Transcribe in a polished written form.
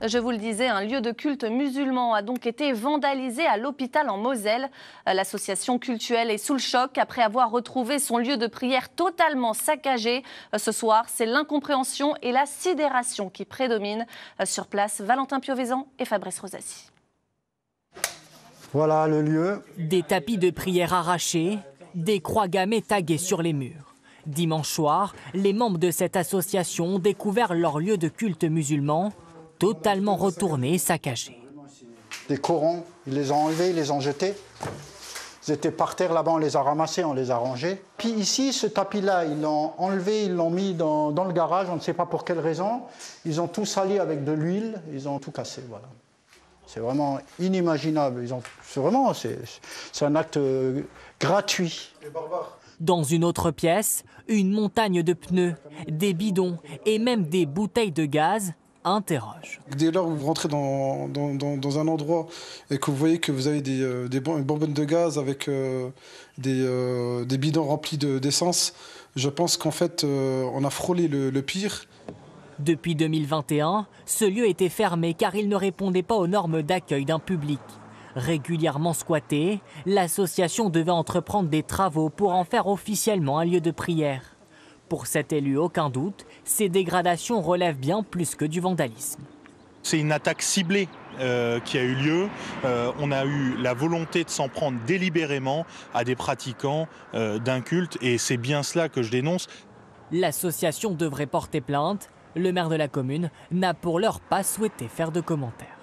Je vous le disais, un lieu de culte musulman a donc été vandalisé à l'hôpital en Moselle. L'association cultuelle est sous le choc après avoir retrouvé son lieu de prière totalement saccagé. Ce soir, c'est l'incompréhension et la sidération qui prédominent. Sur place, Valentin Piovesan et Fabrice Rosassi. Voilà le lieu. Des tapis de prière arrachés, des croix gammées taguées sur les murs. Dimanche soir, les membres de cette association ont découvert leur lieu de culte musulman totalement retourné et saccagé. Des Corans, ils les ont enlevés, ils les ont jetés. Ils étaient par terre là-bas, on les a ramassés, on les a rangés. Puis ici, ce tapis-là, ils l'ont enlevé, ils l'ont mis dans le garage, on ne sait pas pour quelle raison. Ils ont tout sali avec de l'huile, ils ont tout cassé, voilà. C'est vraiment inimaginable. C'est un acte gratuit. Dans une autre pièce, une montagne de pneus, des bidons et même des bouteilles de gaz interrogent. Dès lors où vous rentrez dans un endroit et que vous voyez que vous avez des bonbonnes de gaz avec des bidons remplis d'essence, je pense qu'en fait, on a frôlé le pire. Depuis 2021, ce lieu était fermé car il ne répondait pas aux normes d'accueil d'un public. Régulièrement squatté, l'association devait entreprendre des travaux pour en faire officiellement un lieu de prière. Pour cet élu, aucun doute, ces dégradations relèvent bien plus que du vandalisme. C'est une attaque ciblée qui a eu lieu. On a eu la volonté de s'en prendre délibérément à des pratiquants d'un culte et c'est bien cela que je dénonce. L'association devrait porter plainte. Le maire de la commune n'a pour l'heure pas souhaité faire de commentaires.